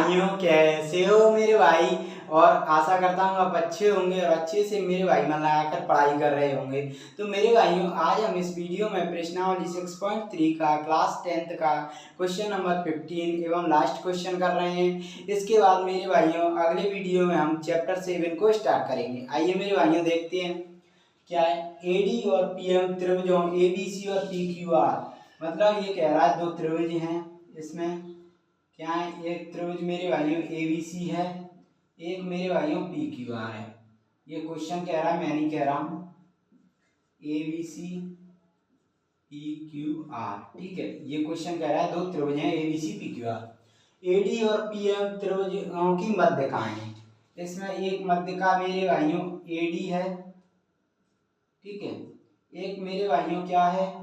भाइयों, कैसे हो मेरे भाई। और आशा करता हूँ आप अच्छे होंगे और अच्छे से मेरे भाई मन लगाकर पढ़ाई कर रहे होंगे। तो मेरे भाइयों, आज हम इस वीडियो में प्रश्नावली 6.3 का क्लास 10th का क्वेश्चन नंबर 15 एवं लास्ट क्वेश्चन कर रहे हैं। इसके बाद मेरे भाइयों अगले वीडियो में हम चैप्टर 7 को स्टार्ट करेंगे। आइए मेरे भाइयों देखते हैं क्या है। एडी और पीएम त्रिभुजों एबीसी और पीक्यूआर, मतलब ये कह रहा है दो त्रिभुज हैं, इसमें क्या है, एक त्रिभुज मेरे भाइयों एबीसी है, एक मेरे भाइयों पीक्यूआर है। ये क्वेश्चन कह रहा है, मैं नहीं कह रहा हूँ, एबीसी पीक्यूआर, ठीक है। ये क्वेश्चन कह रहा है दो त्रिभुज हैं एबीसी पीक्यूआर। एडी और पीएम त्रिभुजों की मध्यकाएं हैं। इसमें एक मध्यका मेरे भाइयों एडी है, ठीक है, एक मेरे भाइयों क्या है,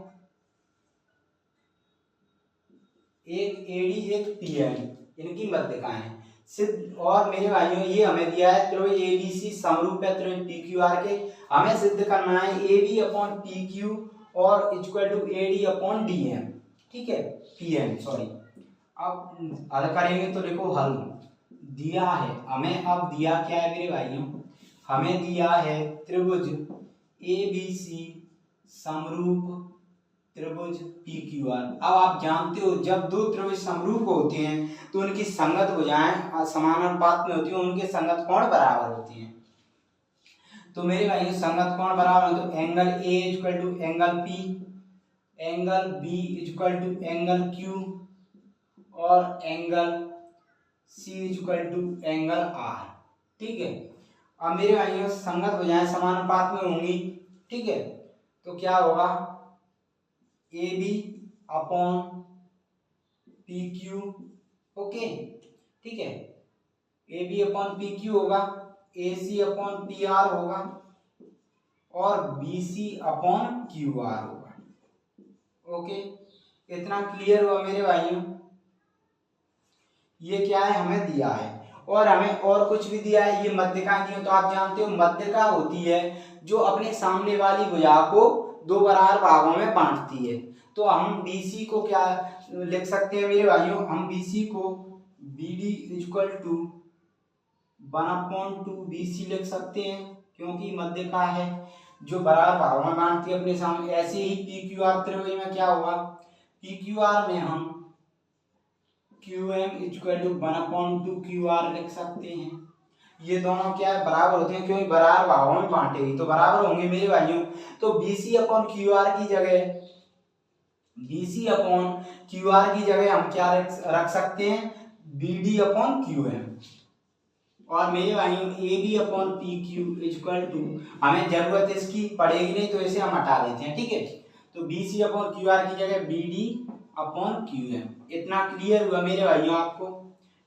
एक एडी एक पीएम, इनकी मध्यकाएं हैं सिद्ध। और मेरे भाइयों ये हमें दिया है त्रिभुज एबीसी समरूप है त्रिभुज पीक्यूआर के। हमें सिद्ध करना है एबी अपॉन पीक्यू और equal to AD upon DM, ठीक है, पीएम सॉरी। अब हल करेंगे तो देखो हल दिया है हमें। अब दिया क्या है मेरे भाइयों, हमें दिया है त्रिभुज एबीसी समरूप त्रिभुज पीक्यूआर। अब आप जानते हो जब दो त्रिभुज समरूप होते हैं तो उनकी संगत भुजाएं समानुपात में होती हैं, उनके संगत कोण बराबर होते हैं। तो मेरे भाई संगत कोण बराबर हो तो angle A equal to angle P, angle B equal to angle Q और angle C equal to angle R, ठीक है। अब मेरे भाइयों संगत भुजाएं समानुपात में होंगी, ठीक है, तो क्या होगा A B upon P Q, okay, ठीक है, A B upon P Q होगा, A C upon P R होगा और B C upon Q R होगा, ओके। इतना क्लियर हुआ मेरे भाइयों। ये क्या है, हमें दिया है और हमें और कुछ भी दिया है। ये मध्यका दी हो तो आप जानते हो मध्यका होती है जो अपने सामने वाली भुजा को दो बराबर भागों में बांटती है। तो हम BC को क्या लिख सकते हैं मेरे भाइयों, हम BC को BD इक्वल टू 1/2 BC लिख सकते हैं क्योंकि मध्यका है जो बराबर भागों में बांटती है अपने सामने। ऐसे ही PQR त्रिभुज में क्या होगा, PQR में हम QM इक्वल टू 1/2 QR लिख सकते हैं। ये दोनों क्या है, बराबर होते हैं क्योंकि बराबर भागों में बांटेगी तो बराबर होंगे मेरे भाइयों। तो BC अपॉन QR की जगह, BC अपॉन QR की जगह हम क्या रख सकते हैं, BD अपॉन QM। और मेरे भाइयों AB upon PQ equal to, हमें जरूरत इसकी पड़ेगी नहीं तो इसे हम हटा देते हैं, ठीक है। तो BC अपॉन QR की जगह BD अपॉन QM। इतना क्लियर हुआ मेरे भाइयों आपको,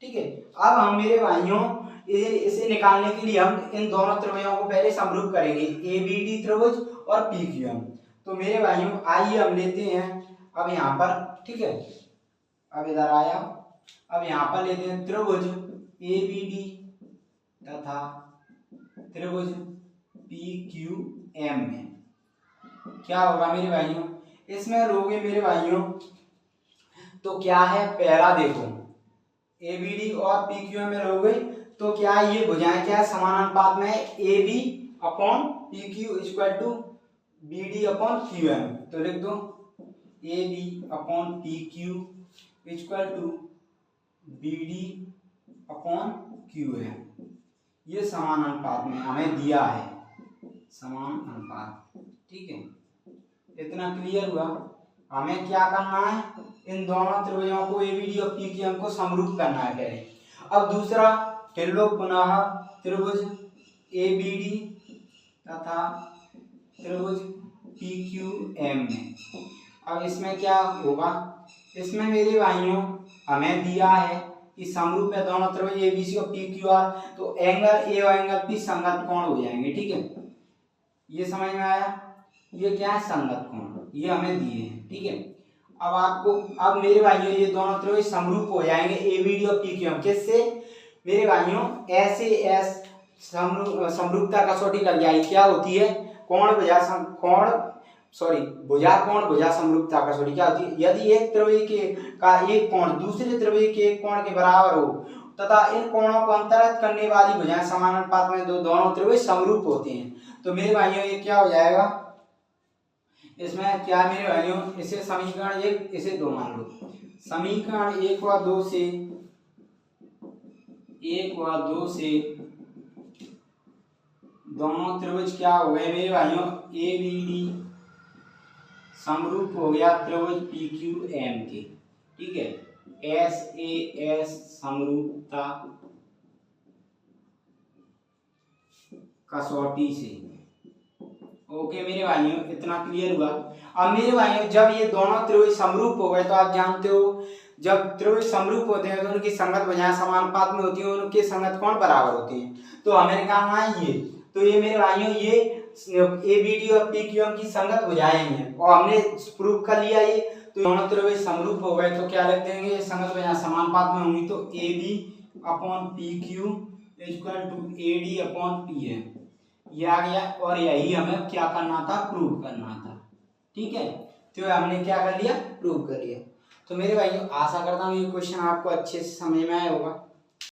ठीक है। अब हम मेरे भाइयों इसे निकालने के लिए हम इन दोनों त्रिभुजों को पहले समरूप करेंगे, ABD त्रिभुज और PQM। तो मेरे भाइयों आइए हम लेते हैं अब यहाँ पर, ठीक है, अब इधर आया, अब यहाँ पर लेते हैं त्रिभुज ABD तथा त्रिभुज PQM में क्या होगा मेरे भाइयों, इसमें लोगे मेरे भाइयों तो क्या है, पहला देखो ABD और PQM में लोगे तो क्या है, ये भुजाएं क्या है समानुपात में है, AB upon PQ equal to BD upon QM। तो लिख दो AB upon PQ equal to BD upon QM। ये समान अनुपात में हमें दिया है, समान अनुपात, ठीक है। इतना क्लियर हुआ। हमें क्या करना है, इन दोनों त्रिभुजों को ABD और PQM को समरूप करना है पहले। अब दूसरा फिर लोग पुनः त्रिभुज ABD तथा त्रिभुज PQM में। अब इसमें क्या होगा, इसमें मेरे भाइयों हमें दिया है कि समरूप है दोनों त्रिभुज ABC और PQR, तो एंगल A और एंगल P संगत कोण हो जाएंगे, ठीक है। ये समझ में आया, ये क्या है, संगत कोण, ये हमें दिए हैं, ठीक है। अब आपको, अब मेरे भाइयों ये दोनों त्रिभुज समरूप हो जाएंगे ABD और PQM किससे, मेरे भाइयों SAS समरूपता कसौटी लग जाएगी। क्या होती है, कोण भुजा भुजा समरूपता कसौटी क्या होती है, यदि एक त्रिभुज का एक कोण दूसरे त्रिभुज के एक कोण के बराबर हो तथा इन कोणों को अंतरित करने वाली भुजाएं समान अनुपात में दोनों त्रिभुज समरूप होते हैं। तो मेरे भाइयों ये क्या हो जाएगा, इसमें क्या मेरे भाइयों, इसे समीकरण 1 इसे 2 मान लो। समीकरण 1 व 2 से दोनों त्रिभुज क्या हो गए मेरे भाइयों, ABD समरूप हो गया त्रिभुज PQM के। ठीक है, SAS समरूपता कसौटी से। ओके मेरे भाइयों, इतना क्लियर हुआ। अब मेरे भाइयों जब ये दोनों त्रिभुज समरूप हो गए तो आप जानते हो जब त्रिभुज समरूप होते हैं तो उनकी संगत भुजाएं समानुपात में होती हैं, उनके संगत कोण बराबर होते हैं। तो हमें निकालना है ये, तो ये मेरे भाइयों ये ABD और PQM की संगत भुजाएं हैं और हमने प्रूव कर लिया ये। तो दोनों त्रिभुज समरूप हो गए तो क्या लिख देंगे, संगत भुजाएं समानुपात में होंगी तो AB/PQ = AD/PM ये आ गया। और यही हमें क्या करना था, प्रूव करना था। ठीक है, तो हमने क्या कर लिया, प्रूव कर लिया। तो मेरे भाइयों आशा करता हूँ ये क्वेश्चन आपको अच्छे से समझ में आया होगा।